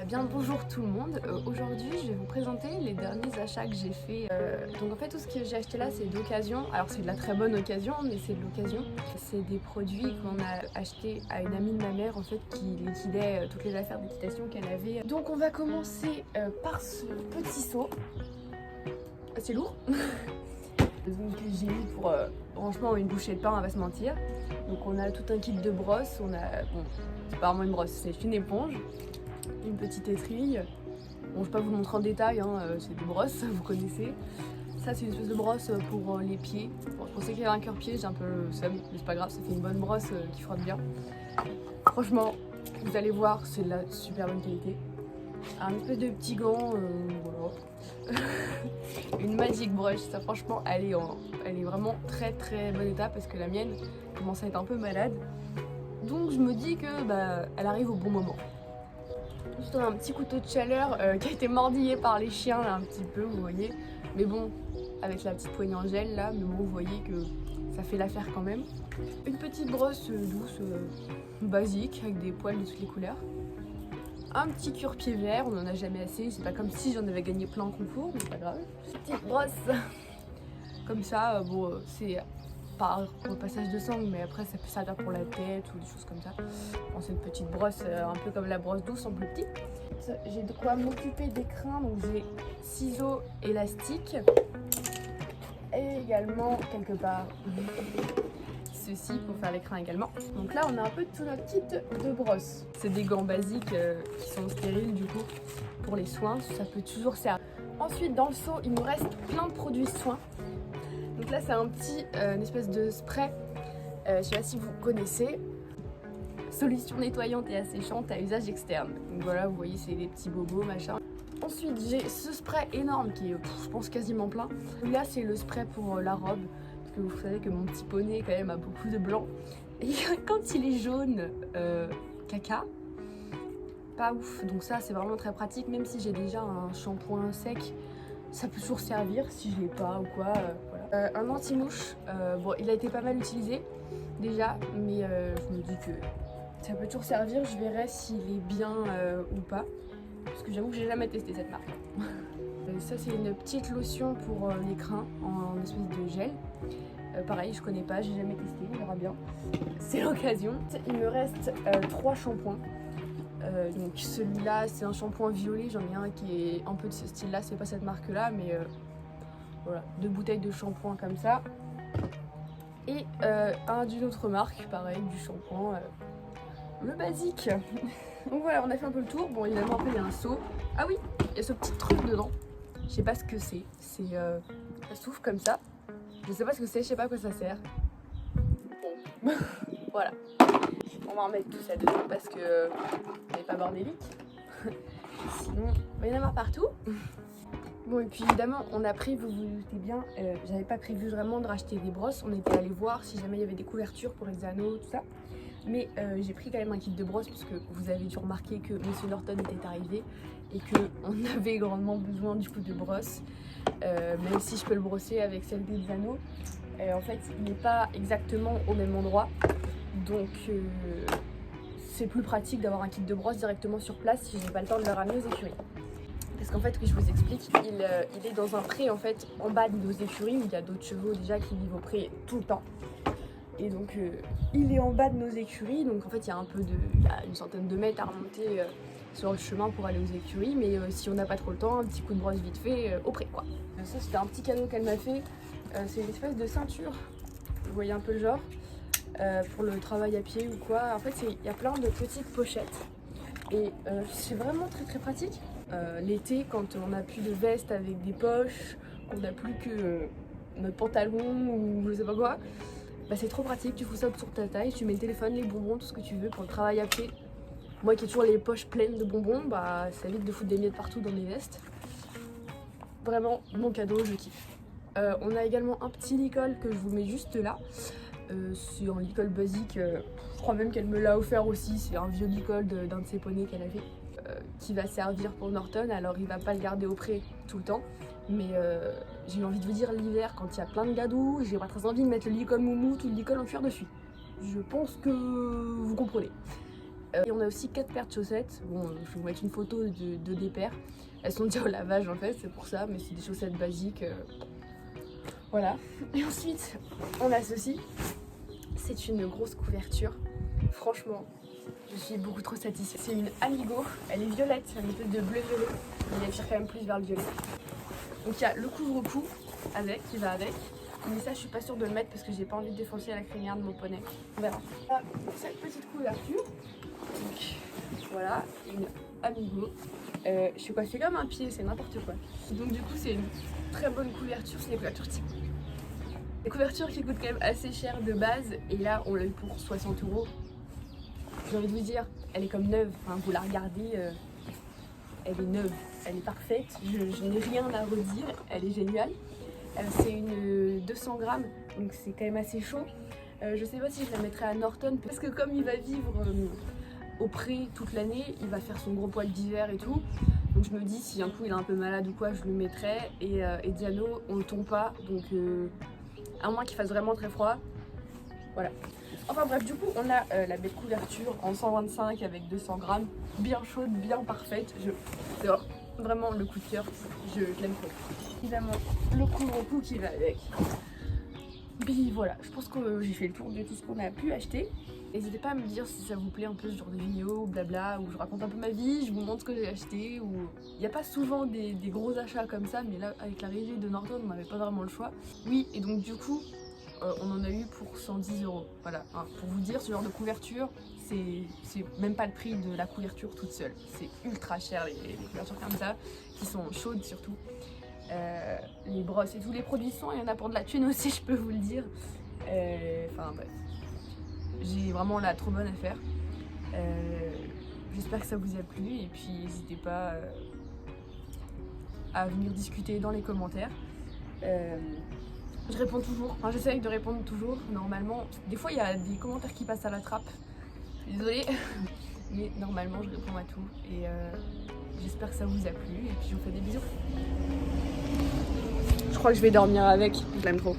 Bien bonjour tout le monde, aujourd'hui je vais vous présenter les derniers achats que j'ai fait. Donc en fait tout ce que j'ai acheté là c'est d'occasion, alors c'est de la très bonne occasion mais c'est de l'occasion. C'est des produits qu'on a achetés à une amie de ma mère en fait qui liquidait toutes les affaires d'équitation qu'elle avait. Donc on va commencer par ce petit seau, c'est lourd. Donc j'ai mis pour franchement une bouchée de pain, on va se mentir. Donc on a tout un kit de brosse, on a, bon c'est pas vraiment une brosse, c'est une éponge, une petite étrille. Bon, je vais pas vous montrer en détail, hein, c'est des brosses, vous connaissez. Ça c'est une espèce de brosse pour les pieds. Bon, je pensais qu'il y avait un cœur-pied, j'ai un peu le seum, mais c'est pas grave, ça fait une bonne brosse qui frotte bien. Franchement, vous allez voir, c'est de la super bonne qualité. Un espèce de petit gant, voilà. Une Magic Brush, ça franchement elle est vraiment très bon état parce que la mienne commence à être un peu malade. Donc je me dis que elle arrive au bon moment. Juste un petit couteau de chaleur qui a été mordillé par les chiens là un petit peu, vous voyez. Mais bon, avec la petite poignée en gel là, mais bon vous voyez que ça fait l'affaire quand même. Une petite brosse douce, basique, avec des poils de toutes les couleurs. Un petit cure-pied vert, on en a jamais assez, c'est pas comme si j'en avais gagné plein en concours, mais c'est pas grave. Petite brosse, comme ça, bon, c'est pas pour le passage de sang, mais après ça peut servir pour la tête ou des choses comme ça. Bon, c'est une petite brosse, un peu comme la brosse douce en plus petit. J'ai de quoi m'occuper des crins, donc j'ai ciseaux élastiques. Et également, quelque part, ceci pour faire les crins également. Donc là, on a un peu tout notre kit de brosse. C'est des gants basiques qui sont stériles du coup pour les soins, ça peut toujours servir. Ensuite, dans le seau, il nous reste plein de produits soins. Donc là, c'est un petit, une espèce de spray, je sais pas si vous connaissez. Solution nettoyante et asséchante à usage externe. Donc voilà, vous voyez, c'est des petits bobos, machin. Ensuite, j'ai ce spray énorme qui est, je pense, quasiment plein. Là, c'est le spray pour la robe. Parce que vous savez que mon petit poney, quand même, a beaucoup de blanc. Et quand il est jaune, caca, pas ouf. Donc ça, c'est vraiment très pratique. Même si j'ai déjà un shampoing sec, ça peut toujours servir si je l'ai pas ou quoi. Voilà. Un anti-mouche, bon, il a été pas mal utilisé déjà, mais je me dis que ça peut toujours servir. Je verrai s'il est bien ou pas, parce que j'avoue que j'ai jamais testé cette marque. Ça, c'est une petite lotion pour les crins en espèce de gel. Pareil, je connais pas, j'ai jamais testé, on verra bien. C'est l'occasion. Il me reste 3 shampoings. Donc celui-là, c'est un shampoing violet. J'en ai un qui est un peu de ce style-là, c'est pas cette marque-là, mais voilà, 2 bouteilles de shampoing comme ça. Et un d'une autre marque, pareil, du shampoing, le basique. Donc voilà, on a fait un peu le tour. Bon, évidemment, après, il y a un seau. Ah oui, il y a ce petit truc dedans. Je sais pas ce que c'est. C'est ça s'ouvre comme ça. Je sais pas ce que c'est, je sais pas à quoi ça sert. Bon, voilà. On va en mettre tout ça dedans parce que on n'est pas bordélique. Sinon, il va y en avoir partout. Bon, et puis évidemment, on a pris, vous vous doutez bien, j'avais pas prévu vraiment de racheter des brosses. On était allé voir si jamais il y avait des couvertures pour les anneaux, tout ça. Mais j'ai pris quand même un kit de brosses parce que vous avez dû remarquer que Monsieur Norton était arrivé et qu'on avait grandement besoin du coup de brosses. Même si je peux le brosser avec celle des anneaux, en fait il n'est pas exactement au même endroit. Donc c'est plus pratique d'avoir un kit de brosse directement sur place si je n'ai pas le temps de le ramener aux écuries. Parce qu'en fait, que je vous explique, il est dans un pré en fait en bas de nos écuries où il y a d'autres chevaux déjà qui vivent au pré tout le temps. Et donc il est en bas de nos écuries, donc en fait il y a une centaine de mètres à remonter sur le chemin pour aller aux écuries, mais si on n'a pas trop le temps, un petit coup de brosse vite fait au pré quoi. Ça c'était un petit cadeau qu'elle m'a fait, c'est une espèce de ceinture, vous voyez un peu le genre, pour le travail à pied ou quoi. En fait il y a plein de petites pochettes et c'est vraiment très pratique. L'été quand on n'a plus de veste avec des poches, qu'on n'a plus que notre pantalon ou je sais pas quoi, c'est trop pratique, tu fous ça sur ta taille, tu mets le téléphone, les bonbons, tout ce que tu veux pour le travail à pied. Moi qui ai toujours les poches pleines de bonbons, ça évite de foutre des miettes partout dans mes vestes. Vraiment, mon cadeau, je kiffe. On a également un petit licol que je vous mets juste là. C'est un licol basique, je crois même qu'elle me l'a offert aussi, c'est un vieux licol d'un de ses poneys qu'elle avait. Qui va servir pour Norton, alors il va pas le garder au pré tout le temps, mais j'ai envie de vous dire l'hiver quand il y a plein de gadous, j'ai pas très envie de mettre le licol moumou, tout le licol en cuir dessus. Je pense que vous comprenez. Et on a aussi 4 paires de chaussettes. Bon, je vais vous mettre une photo de des paires. Elles sont déjà au lavage en fait, c'est pour ça, mais c'est des chaussettes basiques. Voilà. Et ensuite, on a ceci. C'est une grosse couverture. Franchement, je suis beaucoup trop satisfaite. C'est une Amigo. Elle est violette, c'est une espèce de bleu-violet. Mais elle tire quand même plus vers le violet. Donc il y a le couvre-cou qui va avec. Mais ça, je suis pas sûre de le mettre parce que j'ai pas envie de défoncer la crinière de mon poney. On verra. Cette petite couverture. Donc voilà, une Amigo. Je suis coiffée comme un pied, c'est n'importe quoi. Donc du coup, c'est une très bonne couverture. C'est des couvertures type. Des couvertures qui coûtent quand même assez cher de base. Et là, on l'a eu pour 60 €. J'ai envie de vous dire, elle est comme neuve. Enfin, vous la regardez, elle est neuve. Elle est parfaite. Je n'ai rien à redire. Elle est géniale. C'est une 200 grammes, donc c'est quand même assez chaud. Je sais pas si je la mettrai à Norton parce que comme il va vivre au pré toute l'année, il va faire son gros poil d'hiver et tout. Donc je me dis si un coup il est un peu malade ou quoi, je le mettrai. Et Diano, on le tombe pas, donc à moins qu'il fasse vraiment très froid. Voilà. Enfin bref, du coup on a la belle couverture en 125 avec 200 grammes, bien chaude, bien parfaite. C'est vraiment le coup de cœur, je l'aime trop. Évidemment, le couvre-cou qui va avec. Puis voilà, je pense que j'ai fait le tour de tout ce qu'on a pu acheter. N'hésitez pas à me dire si ça vous plaît un peu ce genre de vidéo, blabla, où je raconte un peu ma vie, je vous montre ce que j'ai acheté. Il n'y a pas souvent des gros achats comme ça, mais là, avec l'arrivée de Norton, on n'avait pas vraiment le choix. Oui, et donc du coup, on en a eu pour 110 €. Voilà, hein, pour vous dire, ce genre de couverture, c'est même pas le prix de la couverture toute seule. C'est ultra cher les couvertures comme ça, qui sont chaudes surtout. Les brosses et tous les produits sont, il y en a pour de la thune aussi, je peux vous le dire. Enfin bref, j'ai vraiment la trop bonne affaire. J'espère que ça vous a plu et puis n'hésitez pas à venir discuter dans les commentaires. Je réponds toujours, enfin j'essaye de répondre toujours normalement. Des fois il y a des commentaires qui passent à la trappe, je suis désolée, mais normalement je réponds à tout et j'espère que ça vous a plu et puis je vous fais des bisous. Je crois que je vais dormir avec, je l'aime trop.